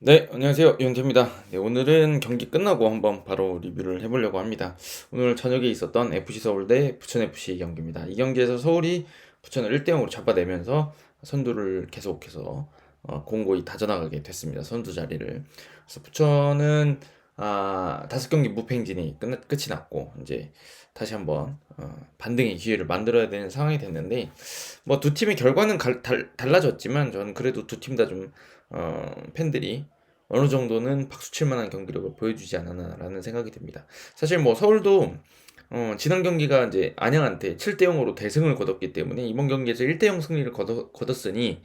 네, 안녕하세요. 유현태입니다. 네, 오늘은 경기 끝나고 한번 바로 리뷰를 해보려고 합니다. 오늘 저녁에 있었던 FC 서울 대 부천 FC 경기입니다. 이 경기에서 서울이 부천을 1대 0으로 잡아내면서 선두를 계속해서 공고히 다져나가게 됐습니다. 선두 자리를. 그래서 부천은 5경기 무패 행진이 끝이 났고 이제 다시 한번 반등의 기회를 만들어야 되는 상황이 됐는데 뭐 두 팀의 결과는 달라졌지만 저는 그래도 두 팀 다 좀 팬들이 어느 정도는 박수 칠 만한 경기력을 보여주지 않았나라는 생각이 듭니다. 사실 뭐 서울도 지난 경기가 이제 안양한테 7대 0으로 대승을 거뒀기 때문에 이번 경기에서 1대 0 승리를 거뒀으니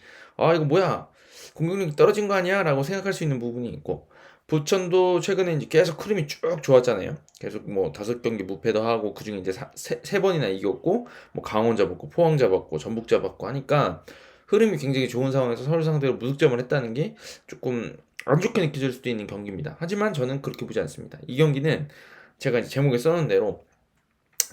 이거 뭐야 공격력이 떨어진 거 아니야? 라고 생각할 수 있는 부분이 있고 부천도 최근에 이제 계속 흐름이 쭉 좋았잖아요. 계속 뭐 5경기 무패도 하고 그중에 이제 세 번이나 이겼고 뭐 강원 잡았고 포항 잡았고 전북 잡았고 하니까 흐름이 굉장히 좋은 상황에서 서울 상대로 무득점을 했다는 게 조금 안 좋게 느껴질 수도 있는 경기입니다. 하지만 저는 그렇게 보지 않습니다. 이 경기는 제가 이제 제목에 써놓은 대로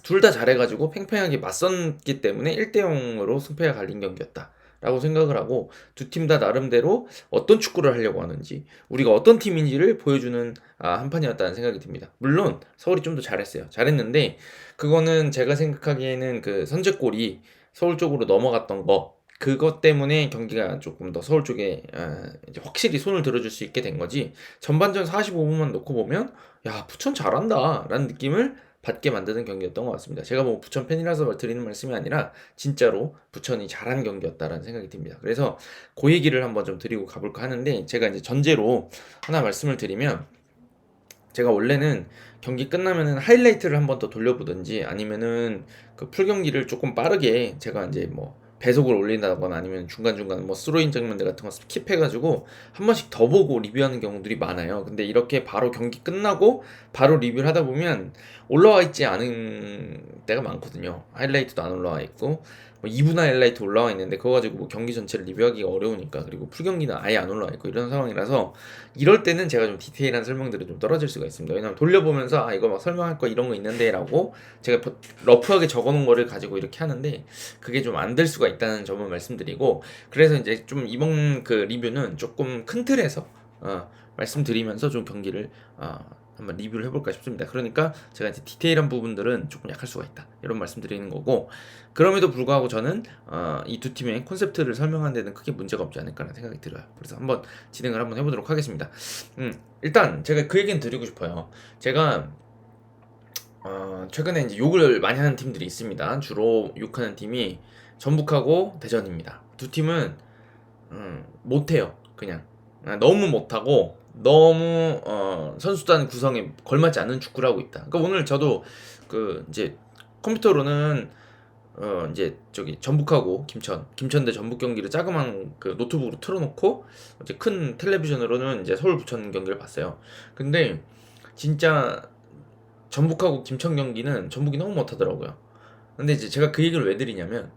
둘 다 잘해가지고 팽팽하게 맞섰기 때문에 1대 0으로 승패가 갈린 경기였다. 라고 생각을 하고 두 팀 다 나름대로 어떤 축구를 하려고 하는지 우리가 어떤 팀인지를 보여주는 한 판이었다는 생각이 듭니다. 물론 서울이 좀 더 잘했어요. 잘했는데 그거는 제가 생각하기에는 그 선제골이 서울 쪽으로 넘어갔던 거 그것 때문에 경기가 조금 더 서울 쪽에 이제 확실히 손을 들어줄 수 있게 된 거지. 전반전 45분만 놓고 보면 야 부천 잘한다 라는 느낌을 받게 만드는 경기였던 것 같습니다. 제가 뭐 부천 팬이라서 드리는 말씀이 아니라 진짜로 부천이 잘한 경기였다라는 생각이 듭니다. 그래서 그 얘기를 한번 좀 드리고 가볼까 하는데 제가 이제 전제로 하나 말씀을 드리면 제가 원래는 경기 끝나면은 하이라이트를 한번 더 돌려보든지 아니면은 그 풀경기를 조금 빠르게 제가 이제 뭐 배속을 올린다거나 아니면 중간중간 뭐 스로인 장면들 같은 거 스킵해가지고 한 번씩 더 보고 리뷰하는 경우들이 많아요. 근데 이렇게 바로 경기 끝나고 바로 리뷰를 하다 보면 올라와 있지 않은 때가 많거든요. 하이라이트도 안 올라와 있고 뭐 2분 하이라이트 올라와 있는데 그거 가지고 뭐 경기 전체를 리뷰하기가 어려우니까 그리고 풀경기는 아예 안 올라와 있고 이런 상황이라서 이럴 때는 제가 좀 디테일한 설명들이 좀 떨어질 수가 있습니다. 왜냐면 돌려보면서 이거 막 설명할 거 이런 거 있는데 라고 제가 러프하게 적어놓은 거를 가지고 이렇게 하는데 그게 좀 안 될 수가 있다는 점을 말씀드리고 그래서 이제 좀 이번 그 리뷰는 조금 큰 틀에서 말씀드리면서 좀 경기를 한번 리뷰를 해볼까 싶습니다. 그러니까 제가 이제 디테일한 부분들은 조금 약할 수가 있다 이런 말씀드리는 거고 그럼에도 불구하고 저는 이 두 팀의 콘셉트를 설명하는 데는 크게 문제가 없지 않을까라는 생각이 들어요. 그래서 한번 진행을 한번 해보도록 하겠습니다. 일단 제가 그 얘기는 드리고 싶어요. 제가 최근에 이제 욕을 많이 하는 팀들이 있습니다. 주로 욕하는 팀이 전북하고 대전입니다. 두 팀은 못해요. 그냥 너무 못하고 너무 선수단 구성에 걸맞지 않는 축구를 하고 있다. 그러니까 오늘 저도 그 이제 컴퓨터로는 이제 저기 전북하고 김천 대 전북 경기를 자그만 그 노트북으로 틀어놓고 이제 큰 텔레비전으로는 이제 서울 부천 경기를 봤어요. 근데 진짜 전북하고 김천 경기는 전북이 너무 못하더라고요. 근데 이제 제가 그 얘기를 왜 드리냐면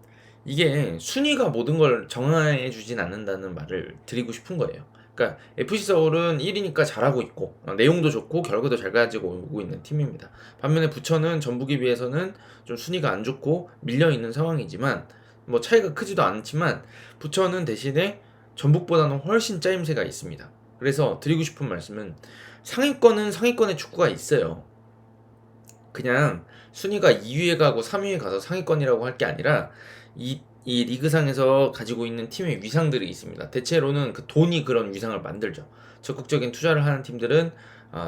이게 순위가 모든 걸 정해 주진 않는다는 말을 드리고 싶은 거예요. 그러니까 FC 서울은 1위니까 잘하고 있고 내용도 좋고 결과도 잘 가지고 오고 있는 팀입니다. 반면에 부천은 전북에 비해서는 좀 순위가 안 좋고 밀려 있는 상황이지만 뭐 차이가 크지도 않지만 부천은 대신에 전북보다는 훨씬 짜임새가 있습니다. 그래서 드리고 싶은 말씀은 상위권은 상위권의 축구가 있어요. 그냥 순위가 2위에 가고 3위에 가서 상위권이라고 할 게 아니라 이 리그상에서 가지고 있는 팀의 위상들이 있습니다. 대체로는 그 돈이 그런 위상을 만들죠. 적극적인 투자를 하는 팀들은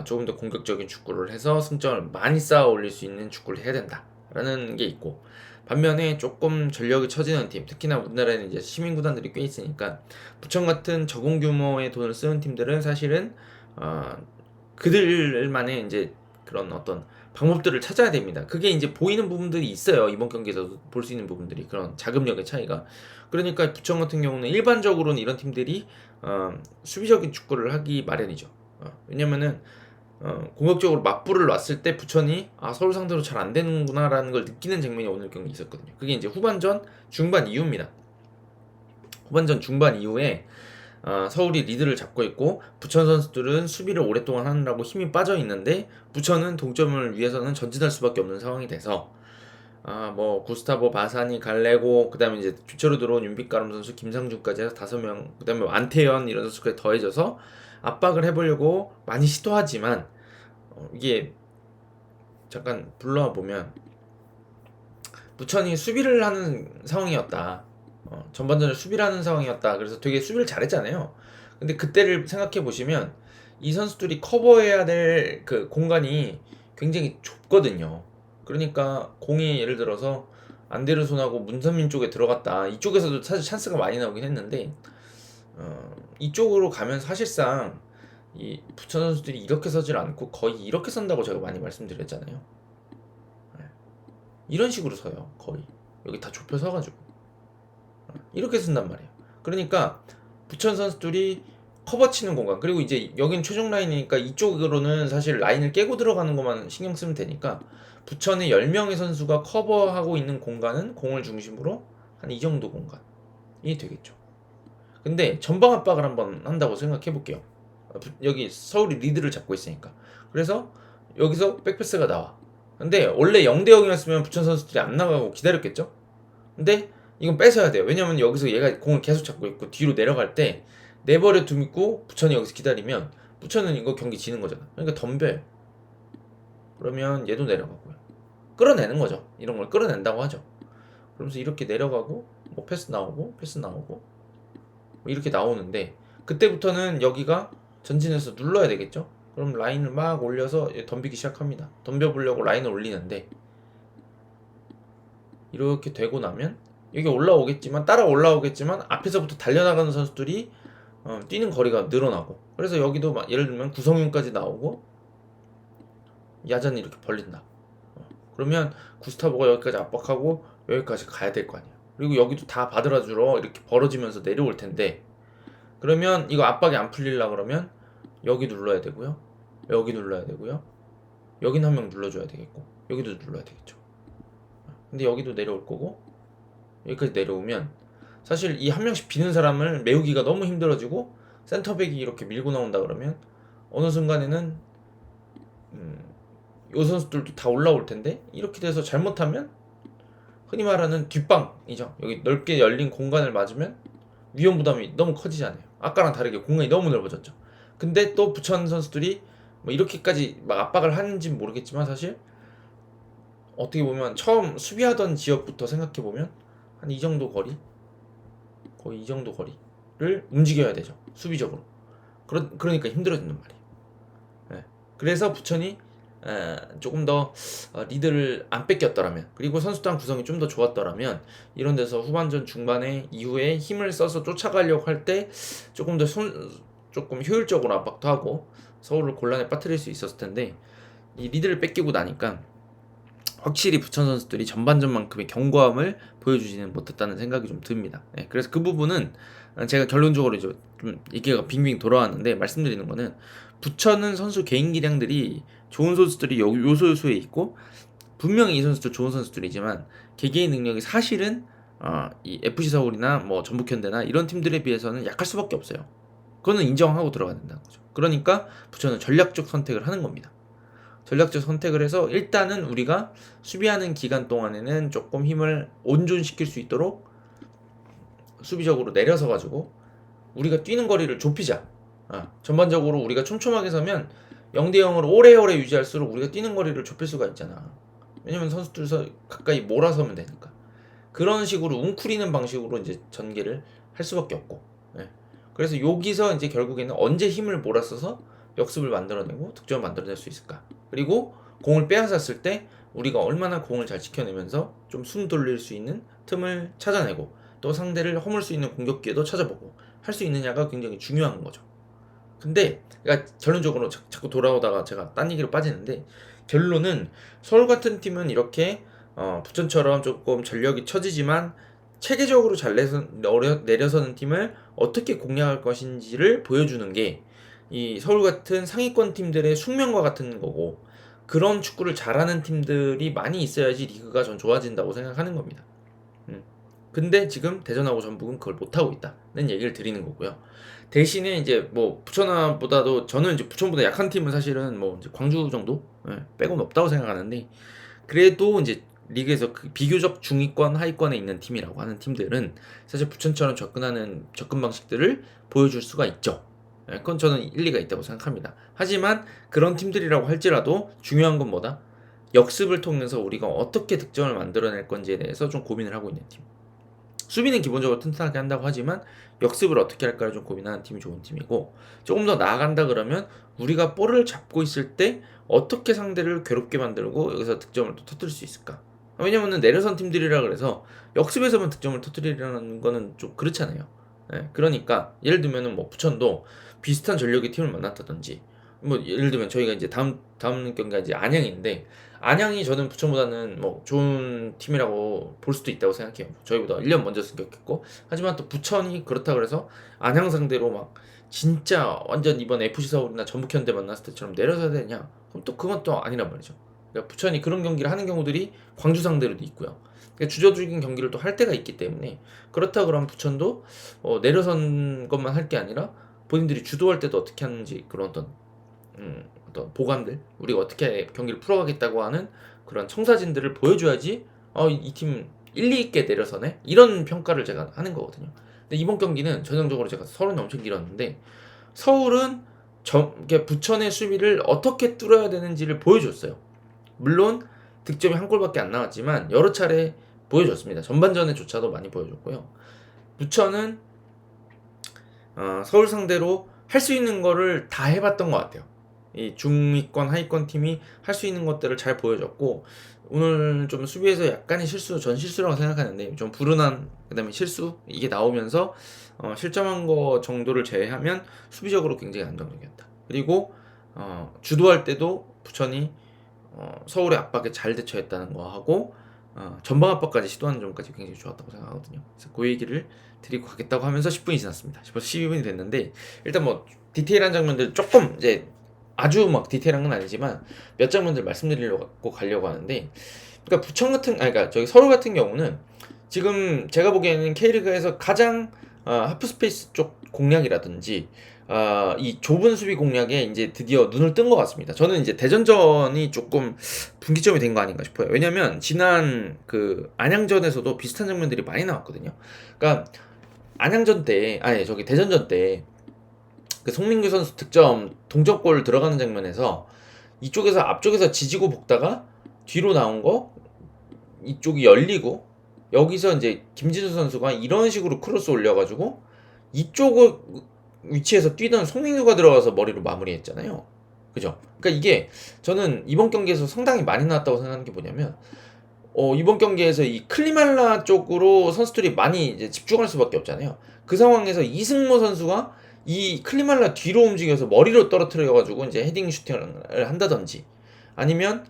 조금 더 공격적인 축구를 해서 승점을 많이 쌓아 올릴 수 있는 축구를 해야 된다라는 게 있고 반면에 조금 전력이 처지는 팀, 특히나 우리나라에는 이제 시민 구단들이 꽤 있으니까 부천 같은 저공 규모의 돈을 쓰는 팀들은 사실은 그들만의 이제 그런 어떤 방법들을 찾아야 됩니다. 그게 이제 보이는 부분들이 있어요. 이번 경기에서도 볼 수 있는 부분들이 그런 자금력의 차이가. 그러니까 부천 같은 경우는 일반적으로는 이런 팀들이 수비적인 축구를 하기 마련이죠. 왜냐면은 공격적으로 맞불을 놨을 때 부천이 서울 상대로 잘 안 되는구나라는 걸 느끼는 장면이 오늘 경기 있었거든요. 그게 이제 후반전 중반 이후입니다. 후반전 중반 이후에 서울이 리드를 잡고 있고 부천 선수들은 수비를 오랫동안 하느라고 힘이 빠져 있는데 부천은 동점을 위해서는 전진할 수밖에 없는 상황이 돼서 뭐 구스타보 바사니 갈레고 그다음에 이제 교체로 들어온 윤빛가람 선수 김상준까지 해서 5명, 그다음에 안태현 이런 선수까지 더해져서 압박을 해보려고 많이 시도하지만 이게 잠깐 불러와 보면 부천이 수비를 하는 상황이었다. 전반전에 수비를 하는 상황이었다. 그래서 되게 수비를 잘했잖아요. 근데 그때를 생각해 보시면 이 선수들이 커버해야 될 그 공간이 굉장히 좁거든요. 그러니까 공이 예를 들어서 안데르손하고 문선민 쪽에 들어갔다. 이쪽에서도 사실 찬스가 많이 나오긴 했는데 이쪽으로 가면 사실상 이 부천 선수들이 이렇게 서질 않고 거의 이렇게 선다고 제가 많이 말씀드렸잖아요. 이런 식으로 서요. 거의 여기 다 좁혀 서가지고 이렇게 쓴단 말이에요. 그러니까 부천 선수들이 커버 치는 공간, 그리고 이제 여긴 최종 라인이니까 이쪽으로는 사실 라인을 깨고 들어가는 것만 신경 쓰면 되니까 부천의 10명의 선수가 커버하고 있는 공간은 공을 중심으로 한 이 정도 공간이 되겠죠. 근데 전방 압박을 한번 한다고 생각해 볼게요. 여기 서울이 리드를 잡고 있으니까. 그래서 여기서 백패스가 나와. 근데 원래 0대 0이었으면 부천 선수들이 안 나가고 기다렸겠죠? 근데 이건 뺏어야 돼요. 왜냐면 여기서 얘가 공을 계속 잡고 있고 뒤로 내려갈 때 내버려 두고 부천이 여기서 기다리면 부천은 이거 경기 지는 거잖아. 그러니까 덤벼요. 그러면 얘도 내려가고요. 끌어내는 거죠. 이런 걸 끌어낸다고 하죠. 그러면서 이렇게 내려가고 뭐 패스 나오고 뭐 이렇게 나오는데 그때부터는 여기가 전진해서 눌러야 되겠죠. 그럼 라인을 막 올려서 덤비기 시작합니다. 덤벼보려고 라인을 올리는데 이렇게 되고 나면 여기 올라오겠지만 따라 올라오겠지만 앞에서부터 달려나가는 선수들이 뛰는 거리가 늘어나고, 그래서 여기도 막 예를 들면 구성윤까지 나오고 야전이 이렇게 벌린다. 그러면 구스타보가 여기까지 압박하고 여기까지 가야 될 거 아니야. 그리고 여기도 다 받으라주러 이렇게 벌어지면서 내려올 텐데, 그러면 이거 압박이 안 풀리려 그러면 여기 눌러야 되고요, 여기 눌러야 되고요, 여긴 한 명 눌러줘야 되겠고 여기도 눌러야 되겠죠. 근데 여기도 내려올 거고 여기까지 내려오면 사실 이 한 명씩 비는 사람을 메우기가 너무 힘들어지고 센터백이 이렇게 밀고 나온다 그러면 어느 순간에는 요 선수들도 다 올라올 텐데 이렇게 돼서 잘못하면 흔히 말하는 뒷방이죠. 여기 넓게 열린 공간을 맞으면 위험 부담이 너무 커지잖아요. 아까랑 다르게 공간이 너무 넓어졌죠. 근데 또 부천 선수들이 뭐 이렇게까지 막 압박을 하는지 모르겠지만 사실 어떻게 보면 처음 수비하던 지역부터 생각해 보면 한 이 정도 거리, 거의 이 정도 거리를 움직여야 되죠. 수비적으로. 그러니까 힘들어진단 말이에요. 네. 그래서 부천이 조금 더 리드를 안 뺏겼더라면, 그리고 선수단 구성이 좀 더 좋았더라면 이런 데서 후반전 중반에 이후에 힘을 써서 쫓아가려고 할 때 조금 더 조금 효율적으로 압박도 하고 서울을 곤란에 빠뜨릴 수 있었을 텐데 이 리드를 뺏기고 나니까 확실히 부천 선수들이 전반전만큼의 견고함을 보여주지는 못했다는 생각이 좀 듭니다. 그래서 그 부분은 제가 결론적으로 이제 좀 얘기가 빙빙 돌아왔는데 말씀드리는 거는 부천은 선수 개인 기량들이 좋은 선수들이 요소요소에 있고 분명히 이 선수들 좋은 선수들이지만 개개인 능력이 사실은 이 FC 서울이나 뭐 전북현대나 이런 팀들에 비해서는 약할 수밖에 없어요. 그거는 인정하고 들어가야 된다는 거죠. 그러니까 부천은 전략적 선택을 하는 겁니다. 전략적 선택을 해서 일단은 우리가 수비하는 기간 동안에는 조금 힘을 온존시킬 수 있도록 수비적으로 내려서 가지고 우리가 뛰는 거리를 좁히자. 전반적으로 우리가 촘촘하게 서면 0대 0으로 오래오래 유지할수록 우리가 뛰는 거리를 좁힐 수가 있잖아. 왜냐면 선수들 가까이 몰아서면 되니까. 그런 식으로 웅크리는 방식으로 이제 전개를 할 수밖에 없고. 그래서 여기서 이제 결국에는 언제 힘을 몰아써서 역습을 만들어내고 득점을 만들어낼 수 있을까. 그리고 공을 빼앗았을 때 우리가 얼마나 공을 잘 지켜내면서 좀 숨 돌릴 수 있는 틈을 찾아내고 또 상대를 허물 수 있는 공격 기회도 찾아보고 할 수 있느냐가 굉장히 중요한 거죠. 근데 그러니까 결론적으로 자꾸 돌아오다가 제가 딴 얘기로 빠지는데, 결론은 서울 같은 팀은 이렇게 부천처럼 조금 전력이 처지지만 체계적으로 잘 내려서는 팀을 어떻게 공략할 것인지를 보여주는 게 이 서울 같은 상위권 팀들의 숙명과 같은 거고, 그런 축구를 잘하는 팀들이 많이 있어야지 리그가 전 좋아진다고 생각하는 겁니다. 근데 지금 대전하고 전북은 그걸 못하고 있다는 얘기를 드리는 거고요. 대신에 이제 뭐 부천보다도 저는 이제 부천보다 약한 팀은 사실은 뭐 이제 광주 정도 빼고는 없다고 생각하는데, 그래도 이제 리그에서 그 비교적 중위권 하위권에 있는 팀이라고 하는 팀들은 사실 부천처럼 접근 방식들을 보여줄 수가 있죠. 그건 저는 일리가 있다고 생각합니다. 하지만 그런 팀들이라고 할지라도 중요한 건 뭐다? 역습을 통해서 우리가 어떻게 득점을 만들어낼 건지에 대해서 좀 고민을 하고 있는 팀. 수비는 기본적으로 튼튼하게 한다고 하지만 역습을 어떻게 할까를 좀 고민하는 팀이 좋은 팀이고, 조금 더 나아간다 그러면 우리가 볼을 잡고 있을 때 어떻게 상대를 괴롭게 만들고 여기서 득점을 또 터뜨릴 수 있을까. 왜냐면은 내려선 팀들이라 그래서 역습에서만 득점을 터뜨리려는 거는 좀 그렇잖아요. 그러니까 예를 들면은 뭐 부천도 비슷한 전력의 팀을 만났다든지, 뭐 예를 들면 저희가 이제 다음 경기가 이제 안양인데, 안양이 저는 부천보다는 뭐 좋은 팀이라고 볼 수도 있다고 생각해요. 저희보다 1년 먼저 승격했고, 하지만 또 부천이 그렇다 그래서 안양 상대로 막 진짜 완전 이번 FC 서울이나 전북현대 만났을 때처럼 내려서야 되냐? 그럼 또 그건 또 아니란 말이죠. 그러니까 부천이 그런 경기를 하는 경우들이 광주 상대로도 있고요. 그러니까 주저죽인 경기를 또 할 때가 있기 때문에, 그렇다 그러면 부천도 내려선 것만 할 게 아니라 본인들이 주도할 때도 어떻게 하는지, 그런 어떤 보관들, 우리가 어떻게 경기를 풀어가겠다고 하는 그런 청사진들을 보여줘야지 이 팀 일리 있게 내려서네, 이런 평가를 제가 하는 거거든요. 근데 이번 경기는 전형적으로 제가 서울은 엄청 길었는데, 서울은 부천의 수비를 어떻게 뚫어야 되는지를 보여줬어요. 물론 득점이 한 골밖에 안 나왔지만 여러 차례 보여줬습니다. 전반전에조차도 많이 보여줬고요. 부천은 서울 상대로 할 수 있는 거를 다 해봤던 것 같아요. 이 중위권 하위권 팀이 할 수 있는 것들을 잘 보여줬고, 오늘 좀 수비에서 약간의 전 실수라고 생각하는데, 좀 불운한 그다음에 실수 이게 나오면서 실점한 거 정도를 제외하면 수비적으로 굉장히 안정적이었다. 그리고 주도할 때도 부천이 서울의 압박에 잘 대처했다는 거 하고, 전방 압박까지 시도하는 점까지 굉장히 좋았다고 생각하거든요. 그래서 그 얘기를 드리고 가겠다고 하면서 10분이 지났습니다. 벌써 12분이 됐는데, 일단 뭐 디테일한 장면들 조금 이제 아주 막 디테일한 건 아니지만 몇 장면들 말씀드리려고 가려고 하는데, 그러니까 그러니까 저기 서울 같은 경우는 지금 제가 보기에는 K리그에서 가장 하프스페이스 쪽 공략이라든지 이 좁은 수비 공략에 이제 드디어 눈을 뜬 것 같습니다. 저는 이제 대전전이 조금 분기점이 된 거 아닌가 싶어요. 왜냐면 지난 그 안양전에서도 비슷한 장면들이 많이 나왔거든요. 그러니까 대전전 때 그 송민규 선수 득점 동점골 들어가는 장면에서 이쪽에서 앞쪽에서 지지고 볶다가 뒤로 나온 거 이쪽이 열리고, 여기서 이제 김진수 선수가 이런 식으로 크로스 올려가지고 이쪽 위치에서 뛰던 송민규가 들어가서 머리로 마무리했잖아요. 그죠? 그러니까 이게 저는 이번 경기에서 상당히 많이 나왔다고 생각하는 게 뭐냐면, 이번 경기에서 이 클리말라 쪽으로 선수들이 많이 이제 집중할 수밖에 없잖아요. 그 상황에서 이승모 선수가 이 클리말라 뒤로 움직여서 머리로 떨어뜨려가지고 이제 헤딩 슈팅을 한다든지, 아니면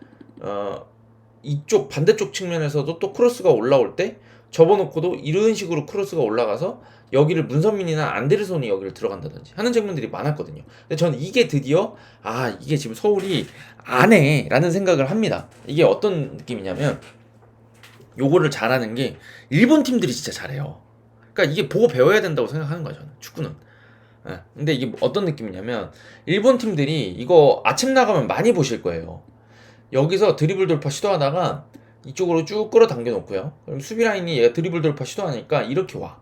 이쪽 반대쪽 측면에서도 또 크로스가 올라올 때 접어놓고도 이런 식으로 크로스가 올라가서 여기를 문선민이나 안데르손이 여기를 들어간다든지 하는 장면들이 많았거든요. 근데 저는 이게 드디어 이게 지금 서울이 안 해 라는 생각을 합니다. 이게 어떤 느낌이냐면, 요거를 잘하는 게 일본 팀들이 진짜 잘해요. 그러니까 이게 보고 배워야 된다고 생각하는 거예요, 저는 축구는. 근데 이게 어떤 느낌이냐면, 일본 팀들이 이거 아침 나가면 많이 보실 거예요. 여기서 드리블 돌파 시도하다가 이쪽으로 쭉 끌어당겨 놓고요. 그럼 수비 라인이 얘가 드리블 돌파 시도하니까 이렇게 와.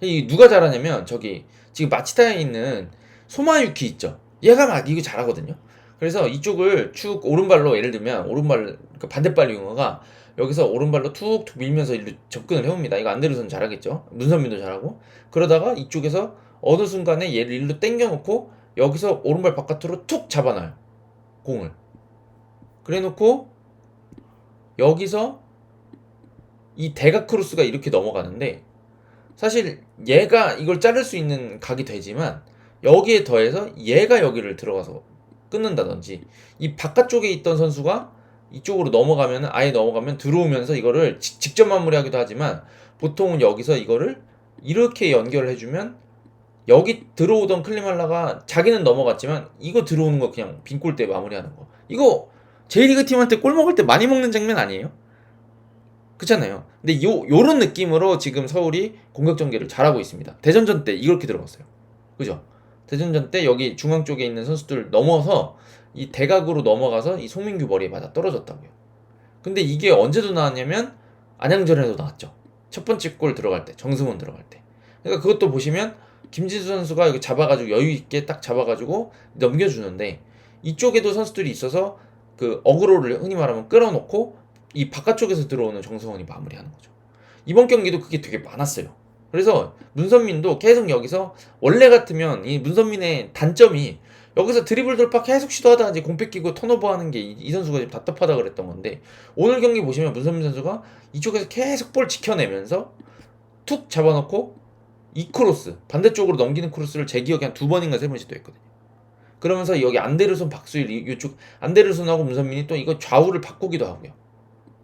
이 누가 잘하냐면, 저기 지금 마치다에 있는 소마유키 있죠. 얘가 막 이거 잘하거든요. 그래서 이쪽을 쭉 오른발로, 예를 들면 그러니까 반대발 윙어가 여기서 오른발로 툭툭 밀면서 일로 접근을 해옵니다. 이거 안데르손 잘하겠죠. 문선민도 잘하고. 그러다가 이쪽에서 어느 순간에 얘를 일로 당겨놓고 여기서 오른발 바깥으로 툭 잡아놔요, 공을. 그래놓고 여기서 이 대각 크로스가 이렇게 넘어가는데, 사실 얘가 이걸 자를 수 있는 각이 되지만 여기에 더해서 얘가 여기를 들어가서 끊는다든지, 이 바깥쪽에 있던 선수가 이쪽으로 아예 넘어가면 들어오면서 이거를 직접 마무리하기도 하지만, 보통은 여기서 이거를 이렇게 연결을 해주면 여기 들어오던 클리말라가 자기는 넘어갔지만 이거 들어오는 거 그냥 빈골 때 마무리하는 거, 이거 J리그 팀한테 골 먹을 때 많이 먹는 장면 아니에요? 그렇잖아요. 근데 요런 느낌으로 지금 서울이 공격 전개를 잘하고 있습니다. 대전전 때 이렇게 들어갔어요. 그죠? 대전전 때 여기 중앙 쪽에 있는 선수들 넘어서 이 대각으로 넘어가서 이 송민규 머리에 맞아 떨어졌다고요. 근데 이게 언제도 나왔냐면 안양전에도 나왔죠. 첫 번째 골 들어갈 때, 정승원 들어갈 때. 그러니까 그것도 보시면 김진수 선수가 여기 잡아가지고 여유 있게 딱 잡아가지고 넘겨주는데 이쪽에도 선수들이 있어서 그 어그로를 흔히 말하면 끌어놓고 이 바깥쪽에서 들어오는 정승원이 마무리하는 거죠. 이번 경기도 그게 되게 많았어요. 그래서 문선민도 계속 여기서 원래 같으면 이 문선민의 단점이 여기서 드리블 돌파 계속 시도하다가 이제 공 뺏기고 턴오버 하는 게 이 선수가 좀 답답하다 그랬던 건데 오늘 경기 보시면 문선민 선수가 이쪽에서 계속 볼 지켜내면서 툭 잡아놓고 이 크로스 반대쪽으로 넘기는 크로스를 제 기억에 한 2번인가 3번 시도했거든요. 그러면서 여기 안데르손 박수일 이쪽 안데르손하고 문선민이 또 이거 좌우를 바꾸기도 하고요.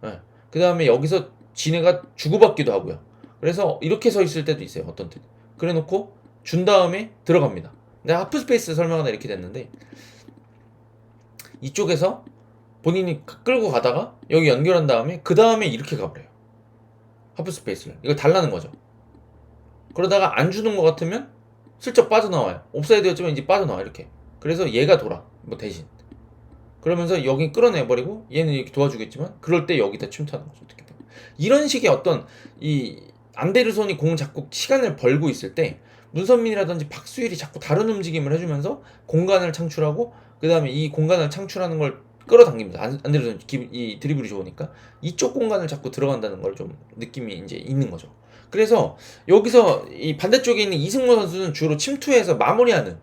네. 그 다음에 여기서 지네가 주고받기도 하고요. 그래서 이렇게 서 있을 때도 있어요. 어떤 때 그래 놓고 준 다음에 들어갑니다. 내가 하프스페이스 설명하다 이렇게 됐는데 이쪽에서 본인이 끌고 가다가 여기 연결한 다음에 그 다음에 이렇게 가버려요. 하프스페이스를 이거 달라는 거죠. 그러다가 안 주는 것 같으면 슬쩍 빠져나와요. 옵사이드였지만 이제 빠져나와 이렇게. 그래서 얘가 돌아 뭐 대신 그러면서 여기 끌어내버리고 얘는 이렇게 도와주겠지만 그럴 때 여기다 침투하는 거죠. 어떻게 보면 이런 식의 어떤 이 안데르손이 공 잡고 시간을 벌고 있을 때 문선민이라든지 박수일이 자꾸 다른 움직임을 해주면서 공간을 창출하고 그 다음에 이 공간을 창출하는 걸 끌어당깁니다. 안데르손 이 드리블이 좋으니까 이쪽 공간을 자꾸 들어간다는 걸 좀 느낌이 이제 있는 거죠. 그래서 여기서 이 반대쪽에 있는 이승모 선수는 주로 침투해서 마무리하는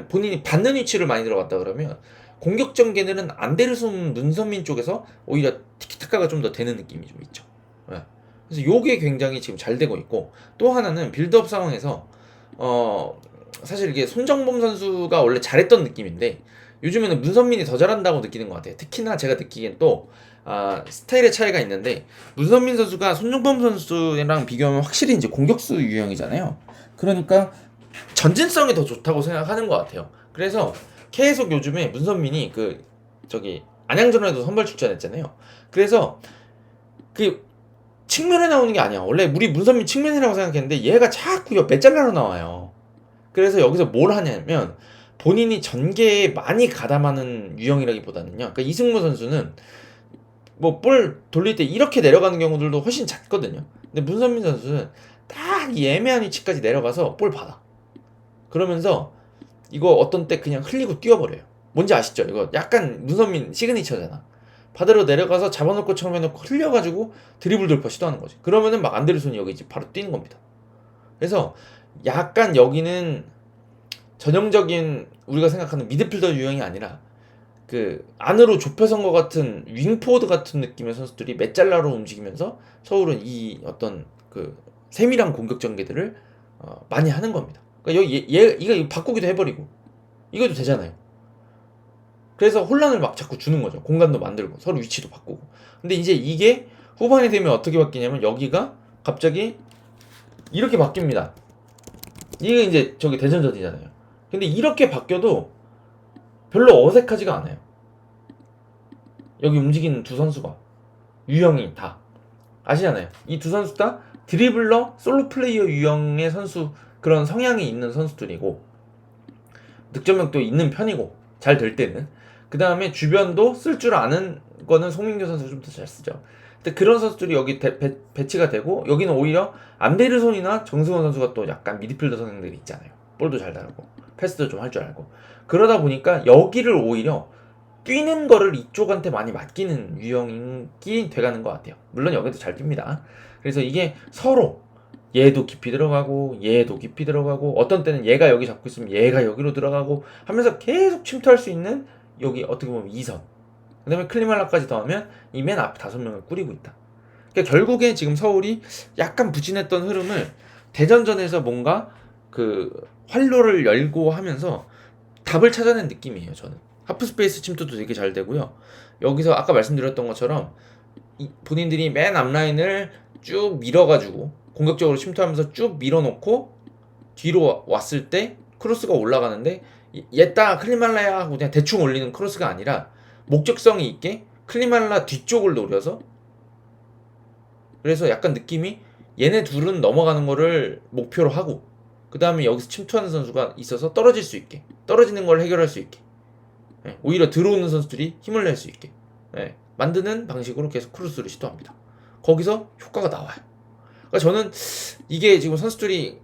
본인이 받는 위치를 많이 들어갔다 그러면 공격 전개는 안데르손 문선민 쪽에서 오히려 티키타카가 좀 더 되는 느낌이 좀 있죠. 그래서 요게 굉장히 지금 잘 되고 있고 또 하나는 빌드업 상황에서 사실 이게 손정범 선수가 원래 잘했던 느낌인데 요즘에는 문선민이 더 잘한다고 느끼는 것 같아요. 특히나 제가 느끼기엔 또 스타일의 차이가 있는데 문선민 선수가 손정범 선수랑 비교하면 확실히 이제 공격수 유형이잖아요. 그러니까 전진성이 더 좋다고 생각하는 것 같아요. 그래서 계속 요즘에 문선민이 그 저기 안양전에도 선발 출전했잖아요. 그래서 그 측면에 나오는 게 아니야. 원래 우리 문선민 측면이라고 생각했는데 얘가 자꾸 메잘라로 나와요. 그래서 여기서 뭘 하냐면 본인이 전개에 많이 가담하는 유형이라기보다는요. 그러니까 이승모 선수는 뭐 볼 돌릴 때 이렇게 내려가는 경우들도 훨씬 잦거든요. 근데 문선민 선수는 딱 이 애매한 위치까지 내려가서 볼 받아. 그러면서 이거 어떤 때 그냥 흘리고 뛰어버려요. 뭔지 아시죠? 이거 약간 문선민 시그니처잖아. 바다로 내려가서 잡아놓고 처음 해놓고 흘려가지고 드리블 돌파 시도하는 거지. 그러면은 막 안데르손이 여기 이제 바로 뛰는 겁니다. 그래서 약간 여기는 전형적인 우리가 생각하는 미드필더 유형이 아니라 그 안으로 좁혀선 것 같은 윙포워드 같은 느낌의 선수들이 메잘라로 움직이면서 서울은 이 어떤 그 세밀한 공격 전개들을 많이 하는 겁니다. 그러니까 여기 이거 바꾸기도 해버리고 이것도 되잖아요. 그래서 혼란을 막 자꾸 주는 거죠. 공간도 만들고 서로 위치도 바꾸고. 근데 이제 이게 후반이 되면 어떻게 바뀌냐면 여기가 갑자기 이렇게 바뀝니다. 이게 이제 저기 대전전이잖아요. 근데 이렇게 바뀌어도 별로 어색하지가 않아요. 여기 움직이는 두 선수가 유형이 다 아시잖아요. 이 두 선수 다 드리블러, 솔로 플레이어 유형의 선수 그런 성향이 있는 선수들이고 득점력도 있는 편이고 잘 될 때는 그 다음에 주변도 쓸 줄 아는 거는 송민규 선수가 좀 더 잘 쓰죠. 근데 그런 선수들이 여기 배치가 되고 여기는 오히려 안데르손이나 정승원 선수가 또 약간 미드필더 성향들이 있잖아요. 볼도 잘 달고 패스도 좀 할 줄 알고 그러다 보니까 여기를 오히려 뛰는 거를 이쪽한테 많이 맡기는 유형이 돼가는 것 같아요. 물론 여기도 잘 뜁니다. 그래서 이게 서로 얘도 깊이 들어가고 얘도 깊이 들어가고 어떤 때는 얘가 여기 잡고 있으면 얘가 여기로 들어가고 하면서 계속 침투할 수 있는 여기 어떻게 보면 2선 그 다음에 클리말라까지 더하면 이 맨 앞 5명을 꾸리고 있다. 그러니까 결국에 지금 서울이 약간 부진했던 흐름을 대전전에서 뭔가 그 활로를 열고 하면서 답을 찾아낸 느낌이에요. 저는 하프스페이스 침투도 되게 잘 되고요. 여기서 아까 말씀드렸던 것처럼 본인들이 맨 앞라인을 쭉 밀어가지고 공격적으로 침투하면서 쭉 밀어놓고 뒤로 왔을 때 크로스가 올라가는데 얘따 클리말라야 하고 그냥 대충 올리는 크로스가 아니라 목적성이 있게 클리말라 뒤쪽을 노려서 그래서 약간 느낌이 얘네 둘은 넘어가는 거를 목표로 하고 그 다음에 여기서 침투하는 선수가 있어서 떨어질 수 있게 떨어지는 걸 해결할 수 있게 오히려 들어오는 선수들이 힘을 낼 수 있게 만드는 방식으로 계속 크로스를 시도합니다. 거기서 효과가 나와요. 그러니까 저는 이게 지금 선수들이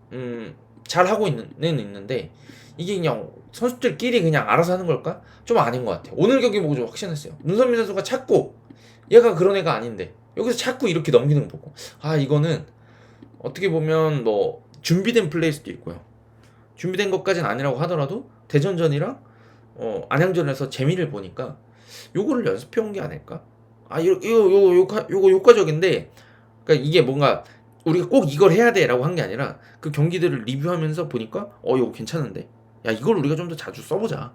잘 하고 있는데 이게 그냥 선수들끼리 그냥 알아서 하는 걸까? 좀 아닌 것 같아요. 오늘 경기 보고 좀 확신했어요. 문선민 선수가 자꾸 얘가 그런 애가 아닌데 여기서 자꾸 이렇게 넘기는 거 보고 이거는 어떻게 보면 뭐 준비된 플레이일 수도 있고요. 준비된 것까지는 아니라고 하더라도 대전전이랑 안양전에서 재미를 보니까 요거를 연습해온 게 아닐까? 요거 효과적인데, 그러니까 이게 뭔가 우리가 꼭 이걸 해야 돼라고 한 게 아니라 그 경기들을 리뷰하면서 보니까 요거 괜찮은데, 야 이걸 우리가 좀 더 자주 써보자.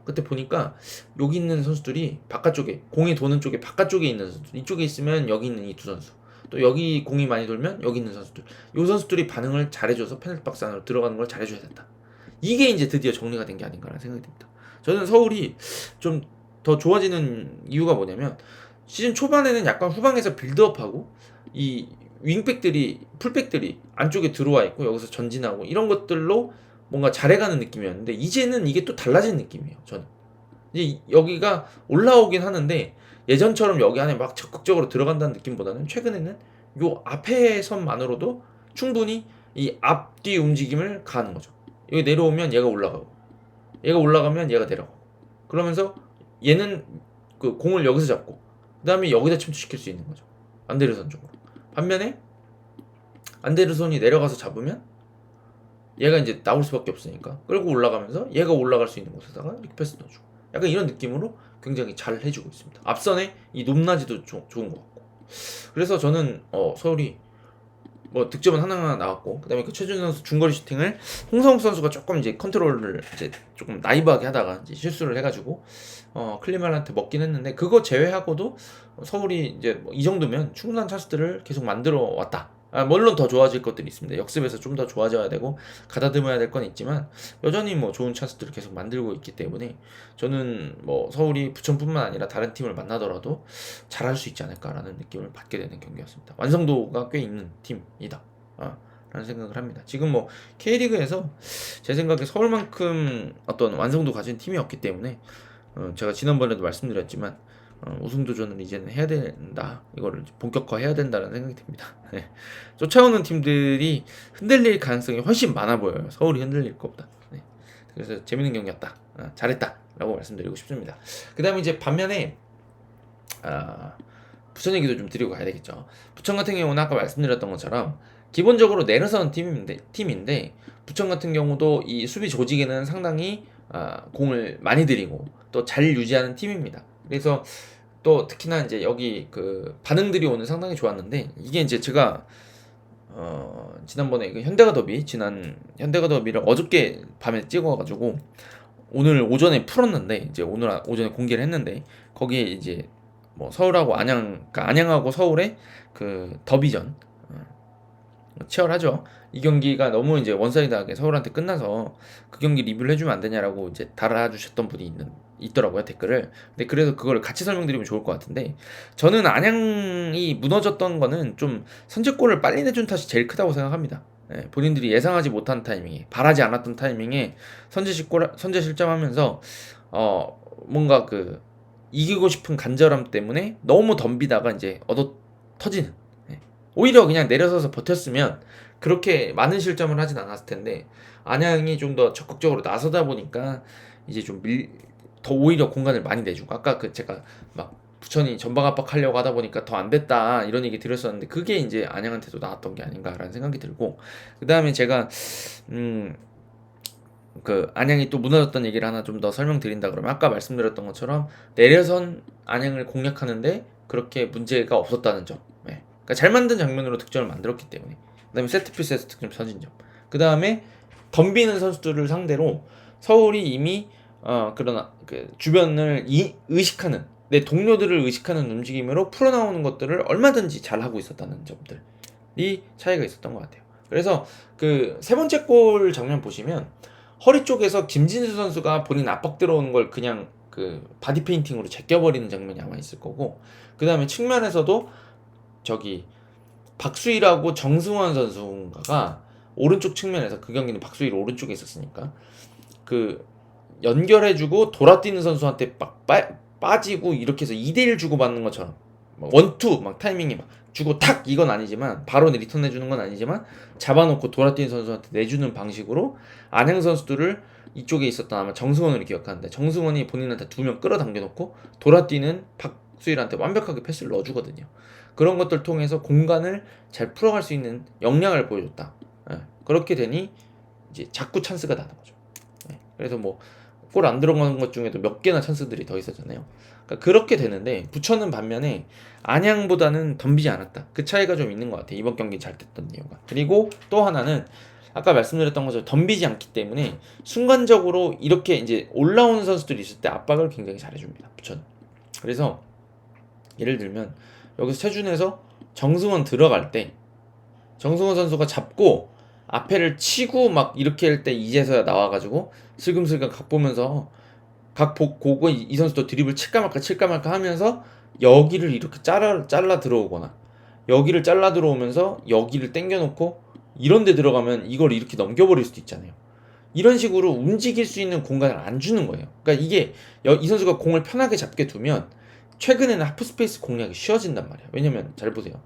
그때 보니까 여기 있는 선수들이 바깥쪽에 공이 도는 쪽에 바깥쪽에 있는 선수, 이쪽에 있으면 여기 있는 이 두 선수, 또 여기 공이 많이 돌면 여기 있는 선수들, 요 선수들이 반응을 잘해줘서 페널티 박스 안으로 들어가는 걸 잘해줘야 된다. 이게 이제 드디어 정리가 된 게 아닌가라는 생각이 듭니다. 저는 서울이 좀 더 좋아지는 이유가 뭐냐면 시즌 초반에는 약간 후방에서 빌드업하고 이 윙백들이 풀백들이 안쪽에 들어와 있고 여기서 전진하고 이런 것들로 뭔가 잘해가는 느낌이었는데 이제는 이게 또 달라진 느낌이에요. 저는 이제 여기가 올라오긴 하는데 예전처럼 여기 안에 막 적극적으로 들어간다는 느낌보다는 최근에는 요 앞에 선만으로도 충분히 이 앞뒤 움직임을 가는 거죠. 여기 내려오면 얘가 올라가고 얘가 올라가면 얘가 내려가고 그러면서 얘는 그 공을 여기서 잡고 그 다음에 여기다 침투시킬 수 있는 거죠. 안데르손 쪽으로. 반면에 안데르손이 내려가서 잡으면 얘가 이제 나올 수밖에 없으니까 끌고 올라가면서 얘가 올라갈 수 있는 곳에다가 이렇게 패스 넣어주고 약간 이런 느낌으로 굉장히 잘 해주고 있습니다. 앞선에 이 높낮이도 좋은 것 같고 그래서 저는 서울이 뭐 득점은 하나 나왔고 그다음에 그 최준 선수 중거리 슈팅을 홍성욱 선수가 조금 이제 컨트롤을 이제 조금 나이브하게 하다가 이제 실수를 해가지고 클리말한테 먹긴 했는데 그거 제외하고도 서울이 이제 뭐 이 정도면 충분한 찬스들을 계속 만들어 왔다. 물론 더 좋아질 것들이 있습니다. 역습에서 좀 더 좋아져야 되고 가다듬어야 될 건 있지만 여전히 뭐 좋은 찬스들을 계속 만들고 있기 때문에 저는 뭐 서울이 부천뿐만 아니라 다른 팀을 만나더라도 잘할 수 있지 않을까라는 느낌을 받게 되는 경기였습니다. 완성도가 꽤 있는 팀이다 라는 생각을 합니다. 지금 뭐 K리그에서 제 생각에 서울만큼 어떤 완성도 가진 팀이 없기 때문에 제가 지난번에도 말씀드렸지만 우승 도전을 이제는 해야 된다. 이거를 본격화해야 된다는 생각이 듭니다. 네. 쫓아오는 팀들이 흔들릴 가능성이 훨씬 많아 보여요. 서울이 흔들릴 것보다. 네. 그래서 재밌는 경기였다. 잘했다라고 말씀드리고 싶습니다. 그 다음에 이제 반면에 부천 얘기도 좀 드리고 가야 되겠죠. 부천 같은 경우는 아까 말씀드렸던 것처럼 기본적으로 내려서는 팀인데 부천 같은 경우도 이 수비 조직에는 상당히 공을 많이 들이고 또 잘 유지하는 팀입니다. 그래서 또 특히나 이제 여기 그 반응들이 오늘 상당히 좋았는데 이게 이제 제가 지난번에 그 지난 현대가 더비를 어저께 밤에 찍어가지고 오늘 오전에 풀었는데 이제 오늘 오전에 공개를 했는데 거기에 이제 뭐 서울하고 그러니까 안양하고 서울의 그 더비전 치열하죠. 이 경기가 너무 이제 원사이드하게 서울한테 끝나서 그 경기 리뷰를 해주면 안 되냐라고 이제 달아주셨던 분이 있더라고요, 댓글을. 근데 그래서 그거를 같이 설명드리면 좋을 것 같은데 저는 안양이 무너졌던 거는 좀 선제골을 빨리 내준 탓이 제일 크다고 생각합니다. 본인들이 예상하지 못한 타이밍에 바라지 않았던 타이밍에 선제 실점하면서 뭔가 그 이기고 싶은 간절함 때문에 너무 덤비다가 이제 터지는. 오히려 그냥 내려서서 버텼으면 그렇게 많은 실점을 하진 않았을 텐데 안양이 좀 더 적극적으로 나서다 보니까 이제 좀 더 오히려 공간을 많이 내주고 아까 제가 막 부천이 전방 압박하려고 하다 보니까 더 안 됐다 이런 얘기 드렸었는데 그게 이제 안양한테도 나왔던 게 아닌가라는 생각이 들고 그 다음에 제가 그 안양이 또 무너졌던 얘기를 하나 좀 더 설명드린다 그러면 아까 말씀드렸던 것처럼 내려선 안양을 공략하는데 그렇게 문제가 없었다는 점. 그러니까 잘 만든 장면으로 득점을 만들었기 때문에 그 다음에 세트피스에서 득점 선진점 그 다음에 덤비는 선수들을 상대로 서울이 이미 그런 그 주변을 의식하는 내 동료들을 의식하는 움직임으로 풀어나오는 것들을 얼마든지 잘하고 있었다는 점들이 차이가 있었던 것 같아요. 그래서 그 세 번째 골 장면 보시면 허리 쪽에서 김진수 선수가 본인 압박 들어오는 걸 그냥 그 바디 페인팅으로 제껴버리는 장면이 아마 있을 거고 그 다음에 측면에서도 저기 박수일하고 정승환 선수가 오른쪽 측면에서 그 경기는 박수일 오른쪽에 있었으니까 그 연결해주고 돌아뛰는 선수한테 막 빠지고 이렇게 해서 2대1 주고받는 것처럼 원투 막 타이밍이 막 주고 탁 이건 아니지만 바로 리턴 내주는 건 아니지만 잡아놓고 돌아뛰는 선수한테 내주는 방식으로 안양 선수들을 이쪽에 있었던 아마 정승원을 기억하는데 정승원이 본인한테 2명 끌어당겨 놓고 돌아뛰는 박수일한테 완벽하게 패스를 넣어주거든요. 그런 것들 통해서 공간을 잘 풀어갈 수 있는 역량을 보여줬다. 예, 그렇게 되니 이제 자꾸 찬스가 나는 거죠. 예, 그래서 뭐 골 안 들어가는 것 중에도 몇 개나 찬스들이 더 있었잖아요. 그러니까 그렇게 되는데 부천은 반면에 안양보다는 덤비지 않았다. 그 차이가 좀 있는 것 같아요. 이번 경기 잘 됐던 이유가. 그리고 또 하나는 아까 말씀드렸던 것처럼 덤비지 않기 때문에 순간적으로 이렇게 이제 올라오는 선수들이 있을 때 압박을 굉장히 잘해줍니다. 부천. 그래서 예를 들면 여기서 최준에서 정승원 들어갈 때 정승원 선수가 잡고 앞에를 치고 막 이렇게 할 때 이제서야 나와가지고 슬금슬금 각 보면서 각 보고 이 선수도 드리블 칠까 말까 하면서 여기를 이렇게 잘라 들어오거나 여기를 잘라 들어오면서 여기를 당겨놓고 이런 데 들어가면 이걸 이렇게 넘겨버릴 수도 있잖아요. 이런 식으로 움직일 수 있는 공간을 안 주는 거예요. 그러니까 이게 이 선수가 공을 편하게 잡게 두면 최근에는 하프스페이스 공략이 쉬워진단 말이야. 왜냐면 잘 보세요.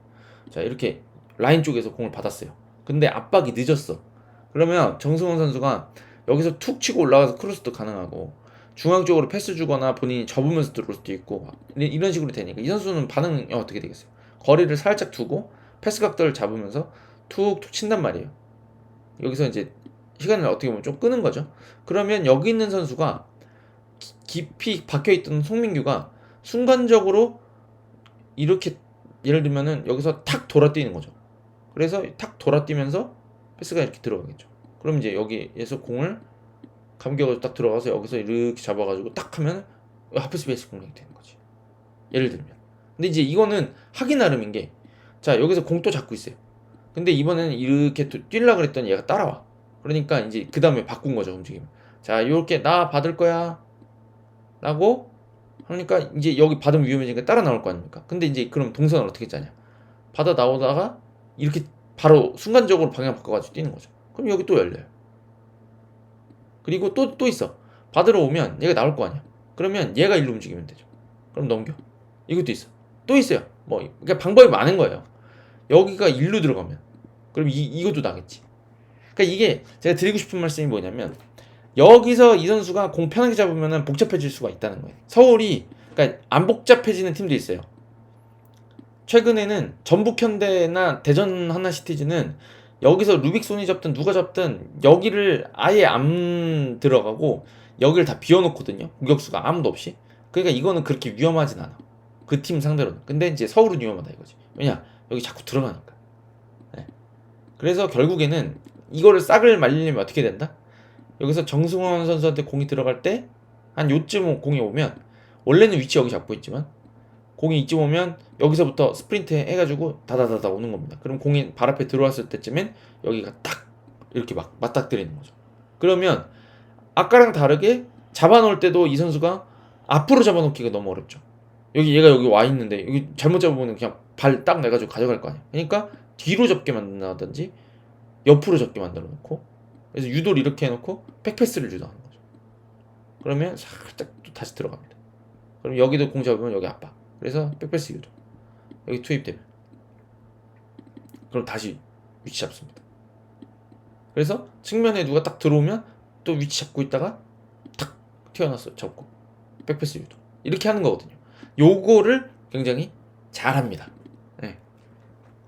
자, 이렇게 라인 쪽에서 공을 받았어요. 근데 압박이 늦었어. 그러면 정승원 선수가 여기서 툭 치고 올라가서 크로스도 가능하고 중앙 쪽으로 패스 주거나 본인이 접으면서 들어올 수도 있고 이런 식으로 되니까 이 선수는 반응이 어떻게 되겠어요? 거리를 살짝 두고 패스 각도를 잡으면서 툭툭 친단 말이에요. 여기서 이제 시간을 어떻게 보면 좀 끄는 거죠. 그러면 여기 있는 선수가 깊이 박혀있던 송민규가 순간적으로 이렇게 예를 들면은 여기서 탁 돌아뛰는 거죠. 그래서 탁 돌아뛰면서 패스가 이렇게 들어가겠죠. 그럼 이제 여기에서 공을 감겨가지고 딱 들어가서 여기서 이렇게 잡아가지고 딱 하면 하프스페이스 공략이 되는 거지. 예를 들면. 근데 이제 이거는 하기 나름인 게, 자 여기서 공 또 잡고 있어요. 근데 이번에는 이렇게 뛰려고 그랬더니 얘가 따라와. 그러니까 이제 그 다음에 바꾼 거죠, 움직임. 자 요렇게 나 받을 거야 라고 하니까 이제 여기 받으면 위험해지니까 따라 나올 거 아닙니까? 근데 이제 그럼 동선을 어떻게 짜냐? 받아 나오다가 이렇게 바로 순간적으로 방향 바꿔가지고 뛰는 거죠. 그럼 여기 또 열려요. 그리고 또 있어. 받으러 오면 얘가 나올 거 아니야. 그러면 얘가 일로 움직이면 되죠. 그럼 넘겨. 이것도 있어. 또 있어요. 뭐 그러니까 방법이 많은 거예요. 여기가 일로 들어가면 그럼 이것도 나겠지. 그러니까 이게 제가 드리고 싶은 말씀이 뭐냐면 여기서 이 선수가 공 편하게 잡으면 복잡해질 수가 있다는 거예요. 서울이 그러니까 안 복잡해지는 팀도 있어요. 최근에는 전북현대나 대전 하나시티즈는 여기서 루빅손이 잡든 누가 잡든 여기를 아예 안 들어가고 여기를 다 비워놓거든요. 공격수가 아무도 없이. 그러니까 이거는 그렇게 위험하진 않아. 그 팀 상대로는. 근데 이제 서울은 위험하다 이거지. 왜냐? 여기 자꾸 들어가니까. 네. 그래서 결국에는 이거를 싹을 말리려면 어떻게 된다? 여기서 정승원 선수한테 공이 들어갈 때 한 요쯤 공이 오면 원래는 위치 여기 잡고 있지만 공이 이쯤 오면 여기서부터 스프린트 해가지고 다다다다 오는 겁니다. 그럼 공이 발 앞에 들어왔을 때쯤엔 여기가 딱 이렇게 막 맞닥뜨리는 거죠. 그러면 아까랑 다르게 잡아놓을 때도 이 선수가 앞으로 잡아놓기가 너무 어렵죠. 얘가 여기 와 있는데 여기 잘못 잡으면 그냥 발 딱 내가지고 가져갈 거 아니야. 그러니까 뒤로 접게 만든다든지 옆으로 접게 만들어 놓고 그래서 유도를 이렇게 해놓고 백패스를 유도하는 거죠. 그러면 살짝 또 다시 들어갑니다. 그럼 여기도 공 잡으면 여기 압박. 그래서 백패스 유도. 여기 투입되면 그럼 다시 위치 잡습니다. 그래서 측면에 누가 딱 들어오면 또 위치 잡고 있다가 탁 튀어나왔어 잡고 백패스 유도. 이렇게 하는 거거든요. 요거를 굉장히 잘합니다. 네.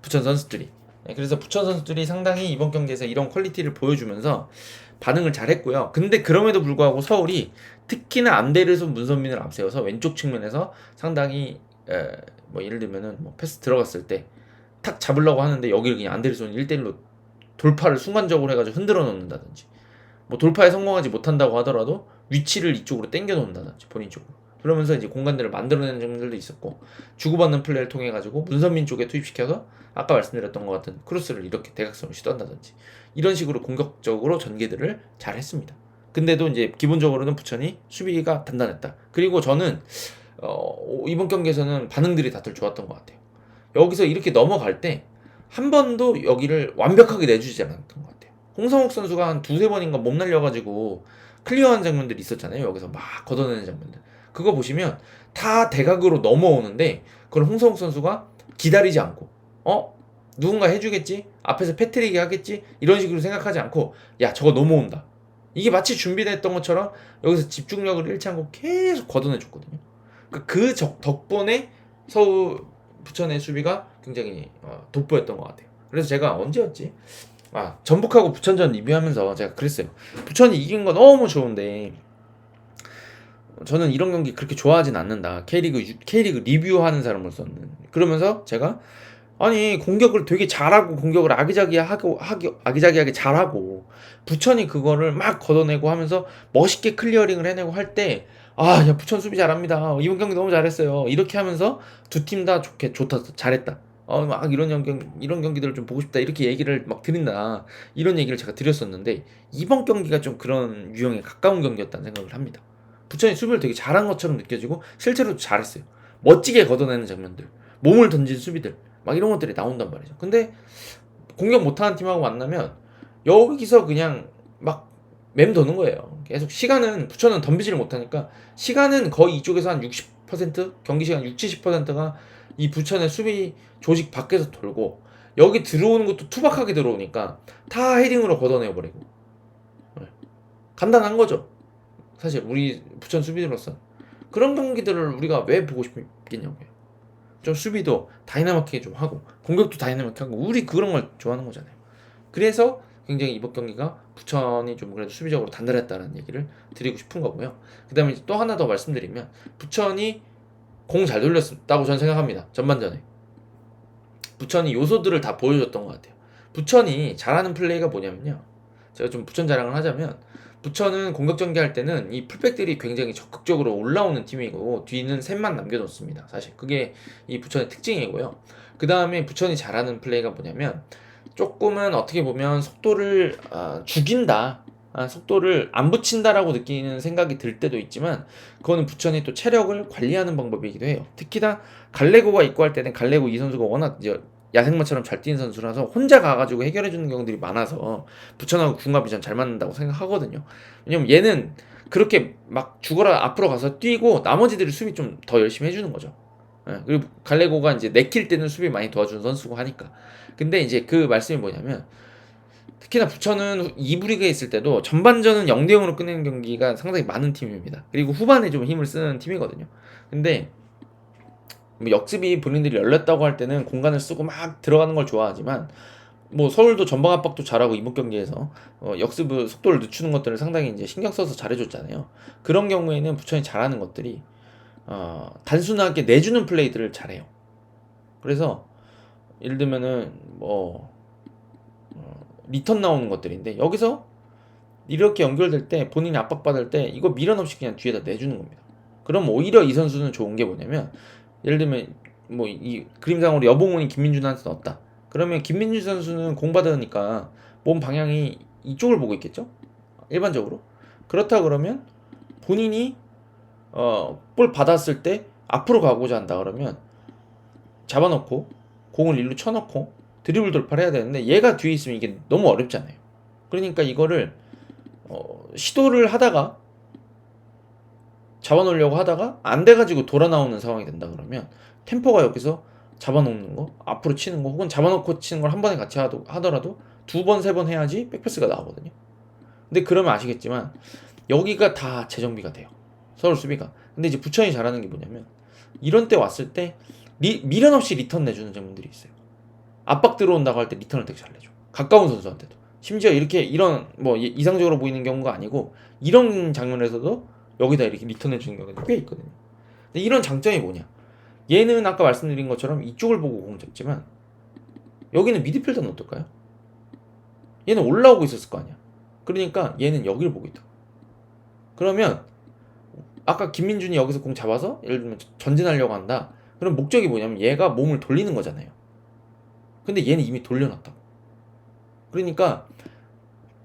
부천 선수들이. 네, 그래서 부천 선수들이 상당히 이번 경기에서 이런 퀄리티를 보여주면서 반응을 잘했고요. 근데 그럼에도 불구하고 서울이 특히나 안데르손 문선민을 앞세워서 왼쪽 측면에서 상당히 뭐 예를 들면은 뭐 패스 들어갔을 때 탁 잡으려고 하는데 여기를 그냥 안데르손 1대1로 돌파를 순간적으로 해가지고 흔들어 놓는다든지 뭐 돌파에 성공하지 못한다고 하더라도 위치를 이쪽으로 당겨 놓는다든지 본인 쪽으로 그러면서 이제 공간들을 만들어내는 점들도 있었고 주고받는 플레이를 통해 가지고 문선민 쪽에 투입시켜서 아까 말씀드렸던 것 같은 크로스를 이렇게 대각선으로 시도한다든지 이런 식으로 공격적으로 전개들을 잘 했습니다. 근데도 이제 기본적으로는 부천이 수비가 단단했다. 그리고 저는 이번 경기에서는 반응들이 다들 좋았던 것 같아요. 여기서 이렇게 넘어갈 때 한 번도 여기를 완벽하게 내주지 않았던 것 같아요. 홍성욱 선수가 한 두세 번인가 몸 날려가지고 클리어한 장면들이 있었잖아요. 여기서 막 걷어내는 장면들. 그거 보시면 다 대각으로 넘어오는데 그걸 홍성욱 선수가 기다리지 않고 누군가 해주겠지? 앞에서 패트릭이 하겠지? 이런 식으로 생각하지 않고 야 저거 넘어온다. 이게 마치 준비됐던 것처럼 여기서 집중력을 잃지 않고 계속 걷어내줬거든요. 그러니까 덕분에 서울 부천의 수비가 굉장히 돋보였던 것 같아요. 그래서 제가 언제였지? 전북하고 부천전 리뷰하면서 제가 그랬어요. 부천이 이긴 거 너무 좋은데 저는 이런 경기 그렇게 좋아하진 않는다. K리그 리뷰하는 사람으로서는. 그러면서 제가 아니 공격을 되게 잘하고 공격을 아기자기하게 잘하고 부천이 그거를 막 걷어내고 하면서 멋있게 클리어링을 해내고 할 때 야 부천 수비 잘합니다. 이번 경기 너무 잘했어요. 이렇게 하면서 두 팀 다 좋다 잘했다. 막 이런 경기들을 좀 보고 싶다 이렇게 얘기를 막 드린다 이런 얘기를 제가 드렸었는데 이번 경기가 좀 그런 유형에 가까운 경기였다는 생각을 합니다. 부천이 수비를 되게 잘한 것처럼 느껴지고 실제로도 잘했어요. 멋지게 걷어내는 장면들, 몸을 던진 수비들 막 이런 것들이 나온단 말이죠. 근데 공격 못하는 팀하고 만나면 여기서 그냥 막 맴도는 거예요. 계속 시간은 부천은 덤비지를 못하니까 시간은 거의 이쪽에서 한 60% 경기 시간 70-80%가 이 부천의 수비 조직 밖에서 돌고 여기 들어오는 것도 투박하게 들어오니까 다 헤딩으로 걷어내어 버리고 간단한 거죠. 사실 우리 부천 수비들로서 그런 경기들을 우리가 왜 보고 싶겠냐고요. 좀 수비도 다이나믹하게 좀 하고 공격도 다이나믹하고 우리 그런 걸 좋아하는 거잖아요. 그래서 굉장히 이번 경기가 부천이 좀 그래도 수비적으로 단단했다는 얘기를 드리고 싶은 거고요. 그 다음에 또 하나 더 말씀드리면 부천이 공 잘 돌렸다고 저는 생각합니다. 전반전에 부천이 요소들을 다 보여줬던 것 같아요. 부천이 잘하는 플레이가 뭐냐면요. 제가 좀 부천 자랑을 하자면 부천은 공격 전개할 때는 이 풀백들이 굉장히 적극적으로 올라오는 팀이고 뒤는 셋만 남겨놓습니다. 사실 그게 이 부천의 특징이고요. 그 다음에 부천이 잘하는 플레이가 뭐냐면 조금은 어떻게 보면 속도를 죽인다. 속도를 안 붙인다라고 느끼는 생각이 들 때도 있지만 그거는 부천이 또 체력을 관리하는 방법이기도 해요. 특히나 갈레고가 있고 할 때는 갈레고 이 선수가 워낙 이제 야생마처럼 잘 뛰는 선수라서 혼자 가가지고 해결해주는 경우들이 많아서 부천하고 궁합이 전 잘 맞는다고 생각하거든요. 왜냐면 얘는 그렇게 막 죽어라 앞으로 가서 뛰고 나머지들이 수비 좀 더 열심히 해주는 거죠. 그리고 갈레고가 이제 내킬 때는 수비 많이 도와주는 선수고 하니까. 근데 이제 그 말씀이 뭐냐면 특히나 부천은 2부 리그에 있을 때도 전반전은 0대0으로 끝내는 경기가 상당히 많은 팀입니다. 그리고 후반에 좀 힘을 쓰는 팀이거든요. 근데 뭐 역습이 본인들이 열렸다고 할 때는 공간을 쓰고 막 들어가는 걸 좋아하지만 뭐 서울도 전방 압박도 잘하고 이번 경기에서 역습 속도를 늦추는 것들을 상당히 이제 신경 써서 잘해줬잖아요. 그런 경우에는 부천이 잘하는 것들이 단순하게 내주는 플레이들을 잘해요. 그래서 예를 들면은 리턴 나오는 것들인데 여기서 이렇게 연결될 때 본인이 압박받을 때 이거 미련 없이 그냥 뒤에다 내주는 겁니다. 그럼 오히려 이 선수는 좋은 게 뭐냐면 예를 들면 뭐 이 그림상으로 여봉훈이 김민준한테 넣었다. 그러면 김민준 선수는 공 받으니까 몸 방향이 이쪽을 보고 있겠죠? 일반적으로. 그렇다 그러면 본인이 볼 받았을 때 앞으로 가고자 한다 그러면 잡아놓고 공을 일로 쳐놓고 드리블 돌파를 해야 되는데 얘가 뒤에 있으면 이게 너무 어렵잖아요. 그러니까 이거를 시도를 하다가 잡아놓으려고 하다가 안 돼가지고 돌아 나오는 상황이 된다 그러면 템포가 여기서 잡아놓는 거 앞으로 치는 거 혹은 잡아놓고 치는 걸 한 번에 같이 하더라도 2번 3번 해야지 백패스가 나오거든요. 근데 그러면 아시겠지만 여기가 다 재정비가 돼요. 서울 수비가. 근데 이제 부천이 잘하는 게 뭐냐면 이런 때 왔을 때 미련 없이 리턴 내주는 장면들이 있어요. 압박 들어온다고 할 때 리턴을 되게 잘 내줘. 가까운 선수한테도. 심지어 이런 뭐 이상적으로 보이는 경우가 아니고 이런 장면에서도 여기다 이렇게 리턴 해주는 경우가 꽤 있거든요. 근데 이런 장점이 뭐냐? 얘는 아까 말씀드린 것처럼 이쪽을 보고 공 잡지만 여기는 미드필더는 어떨까요? 얘는 올라오고 있었을 거 아니야. 그러니까 얘는 여기를 보고 있다. 그러면 아까 김민준이 여기서 공 잡아서 예를 들면 전진하려고 한다. 그럼 목적이 뭐냐면 얘가 몸을 돌리는 거잖아요. 근데 얘는 이미 돌려놨다고. 그러니까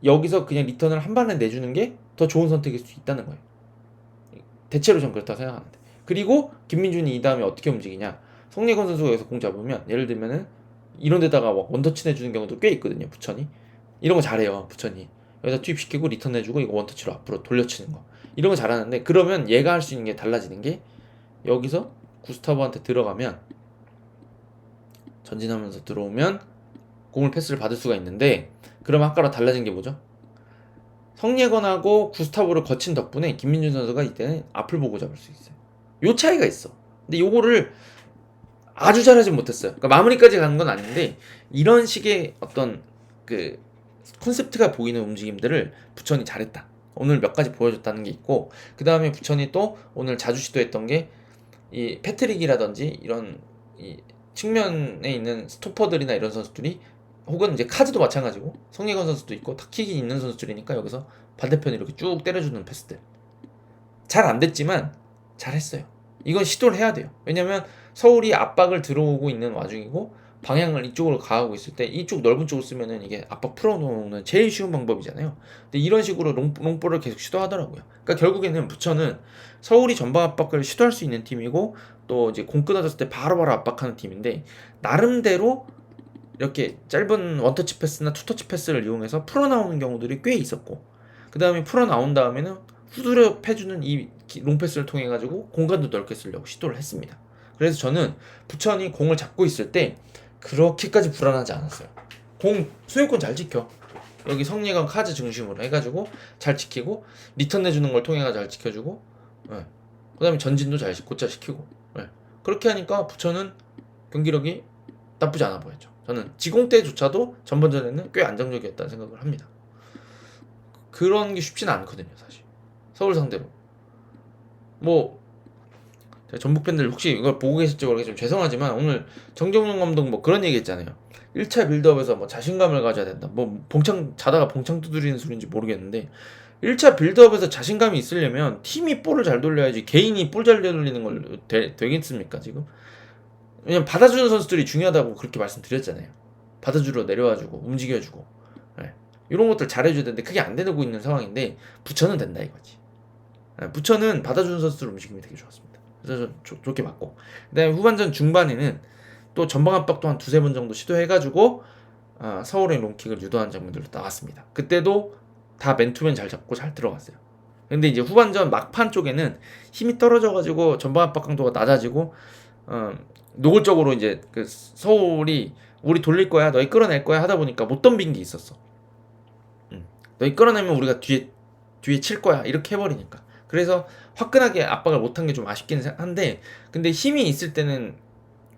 여기서 그냥 리턴을 한 번에 내주는 게 더 좋은 선택일 수 있다는 거예요. 대체로 전 그렇다고 생각하는데. 그리고 김민준이 이 다음에 어떻게 움직이냐. 송예건 선수가 여기서 공 잡으면 예를 들면은 이런 데다가 막 원터치 내주는 경우도 꽤 있거든요. 부천이. 이런 거 잘해요. 부천이. 여기다 투입시키고 리턴 해주고 이거 원터치로 앞으로 돌려치는 거 이런 거 잘하는데, 그러면 얘가 할 수 있는 게 달라지는 게 여기서 구스타보한테 들어가면 전진하면서 들어오면 공을 패스를 받을 수가 있는데, 그럼 아까랑 달라진 게 뭐죠? 성예건하고 구스타보를 거친 덕분에 김민준 선수가 이때는 앞을 보고 잡을 수 있어요. 요 차이가 있어. 근데 요거를 아주 잘하진 못했어요. 그러니까 마무리까지 가는 건 아닌데 이런 식의 어떤 그 콘셉트가 보이는 움직임들을 부천이 잘했다. 오늘 몇 가지 보여줬다는 게 있고, 그 다음에 부천이 또 오늘 자주 시도했던 게 이 패트릭이라든지 이런 이 측면에 있는 스토퍼들이나 이런 선수들이, 혹은 이제 카즈도 마찬가지고 성예건 선수도 있고 탁킥이 있는 선수들이니까 여기서 반대편 이렇게 쭉 때려주는 패스들 잘 안 됐지만 잘했어요. 이건 시도를 해야 돼요. 왜냐면 서울이 압박을 들어오고 있는 와중이고 방향을 이쪽으로 가하고 있을 때 이쪽 넓은 쪽을 쓰면은 이게 압박 풀어놓는 제일 쉬운 방법이잖아요. 근데 이런 식으로 롱볼을 계속 시도하더라고요. 그러니까 결국에는 부천은 서울이 전방 압박을 시도할 수 있는 팀이고, 또 이제 공 끊어졌을 때 바로바로 압박하는 팀인데, 나름대로 이렇게 짧은 원터치 패스나 투터치 패스를 이용해서 풀어나오는 경우들이 꽤 있었고, 그 다음에 풀어나온 다음에는 후드려 패주는 이 롱패스를 통해 가지고 공간도 넓게 쓰려고 시도를 했습니다. 그래서 저는 부천이 공을 잡고 있을 때 그렇게까지 불안하지 않았어요. 공 수행권 잘 지켜. 여기 성예건 카즈 중심으로 해가지고 잘 지키고, 리턴 내주는 걸 통해가 잘 지켜주고, 네. 그 다음에 전진도 잘 곧잘 시키고, 네. 그렇게 하니까 부천은 경기력이 나쁘지 않아 보였죠. 저는 지공 때조차도 전반전에는 꽤 안정적이었다는 생각을 합니다. 그런 게 쉽지는 않거든요, 사실. 서울 상대로. 뭐 전북 팬들 혹시 이걸 보고 계실지 모르겠지만 죄송하지만, 오늘 정정용 감독 뭐 그런 얘기 했잖아요. 1차 빌드업에서 뭐 자신감을 가져야 된다. 뭐 봉창 자다가 봉창 두드리는 소리인지 모르겠는데, 1차 빌드업에서 자신감이 있으려면 팀이 볼을 잘 돌려야지 개인이 볼 잘 돌리는 걸 되겠습니까 지금? 왜냐면 받아주는 선수들이 중요하다고 그렇게 말씀드렸잖아요. 받아주러 내려와주고 움직여주고, 네. 이런 것들 잘해줘야 되는데 그게 안 되고 있는 상황인데, 부천은 된다 이거지. 네. 부천은 받아주는 선수들 움직임이 되게 좋았습니다. 그래서 좋게 봤고, 그 다음에 후반전 중반에는 또 전방 압박도 한 두세 번 정도 시도해가지고 서울의 롱킥을 유도하는 장면들도 나왔습니다. 그때도 다 맨투맨 잘 잡고 잘 들어갔어요. 근데 이제 후반전 막판 쪽에는 힘이 떨어져가지고 전방 압박 강도가 낮아지고 노골적으로 이제 그 서울이 우리 돌릴 거야, 너희 끌어낼 거야 하다 보니까 못 덤빈 게 있었어. 너희 끌어내면 우리가 뒤에 칠 거야 이렇게 해버리니까. 그래서 화끈하게 압박을 못한 게 좀 아쉽긴 한데, 근데 힘이 있을 때는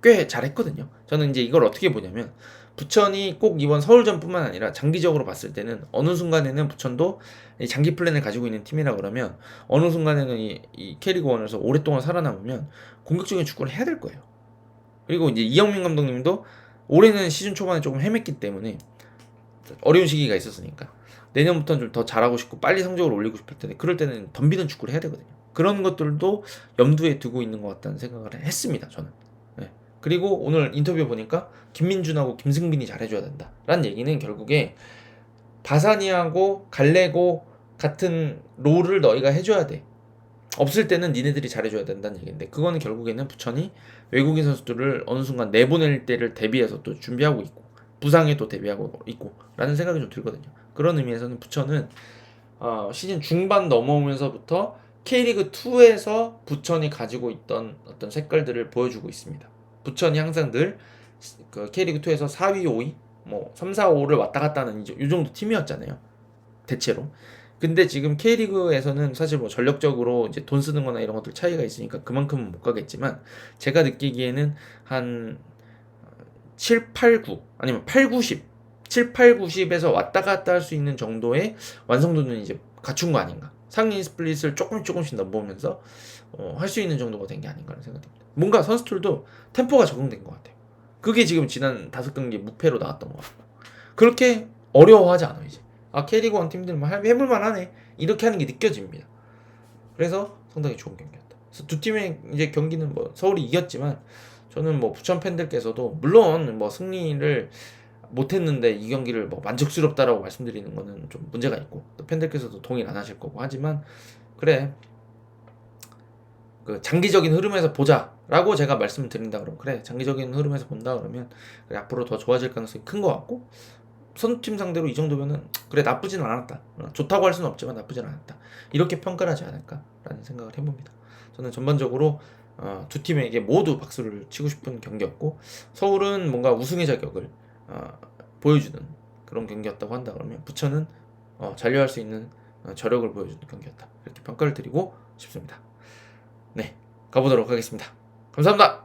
꽤 잘했거든요. 저는 이제 이걸 어떻게 보냐면, 부천이 꼭 이번 서울전뿐만 아니라 장기적으로 봤을 때는 어느 순간에는 부천도 장기 플랜을 가지고 있는 팀이라 그러면, 어느 순간에는 이 K리그 1에서 오랫동안 살아남으면 공격적인 축구를 해야 될 거예요. 그리고 이제 이영민 감독님도 올해는 시즌 초반에 조금 헤맸기 때문에 어려운 시기가 있었으니까 내년부터는 좀 더 잘하고 싶고 빨리 성적을 올리고 싶을 텐데, 그럴 때는 덤비는 축구를 해야 되거든요. 그런 것들도 염두에 두고 있는 것 같다는 생각을 했습니다, 저는. 네. 그리고 오늘 인터뷰 보니까 김민준하고 김승빈이 잘해줘야 된다 라는 얘기는, 결국에 바사니하고 갈레고 같은 롤을 너희가 해줘야 돼. 없을 때는 니네들이 잘해줘야 된다는 얘기인데, 그거는 결국에는 부천이 외국인 선수들을 어느 순간 내보낼 때를 대비해서 또 준비하고 있고, 부상에 또 대비하고 있고 라는 생각이 좀 들거든요. 그런 의미에서는 부천은 시즌 중반 넘어오면서부터 K리그2에서 부천이 가지고 있던 어떤 색깔들을 보여주고 있습니다. 부천이 항상 늘 그 K리그2에서 4위, 5위, 뭐 3, 4, 5를 왔다 갔다 하는 이 정도 팀이었잖아요, 대체로. 근데 지금 K리그에서는 사실 뭐 전력적으로 이제 돈 쓰는 거나 이런 것들 차이가 있으니까 그만큼은 못 가겠지만, 제가 느끼기에는 한 7, 8, 9 아니면 8, 90 7, 8, 90에서 왔다 갔다 할 수 있는 정도의 완성도는 이제 갖춘 거 아닌가. 상위 스플릿을 조금씩 넘보면서 할 수 있는 정도가 된 게 아닌가 하는 생각이 듭니다. 뭔가 선수들도 템포가 적응된 것 같아요. 그게 지금 지난 5경기 무패로 나왔던 것 같고, 그렇게 어려워하지 않아요. 이제 K리그 1 팀들 뭐 해볼만 하네 이렇게 하는 게 느껴집니다. 그래서 상당히 좋은 경기였다. 그래서 두 팀의 이제 경기는 뭐 서울이 이겼지만, 저는 뭐 부천 팬들께서도 물론 뭐 승리를 못했는데 이 경기를 뭐 만족스럽다라고 말씀드리는 거는 좀 문제가 있고, 또 팬들께서도 동의를 안 하실 거고 하지만, 그래 그 장기적인 흐름에서 보자라고 제가 말씀을 드린다 그러면, 그래 장기적인 흐름에서 본다 그러면 그래 앞으로 더 좋아질 가능성이 큰 것 같고, 선두팀 상대로 이 정도면은 그래 나쁘진 않았다. 좋다고 할 수는 없지만 나쁘진 않았다. 이렇게 평가를 하지 않을까라는 생각을 해봅니다. 저는 전반적으로 두 팀에게 모두 박수를 치고 싶은 경기였고 서울은 뭔가 우승의 자격을 보여주는 그런 경기였다고 한다 그러면 부천은 잔류할 수 있는 저력을 보여주는 경기였다. 이렇게 평가를 드리고 싶습니다. 네, 가보도록 하겠습니다. 감사합니다.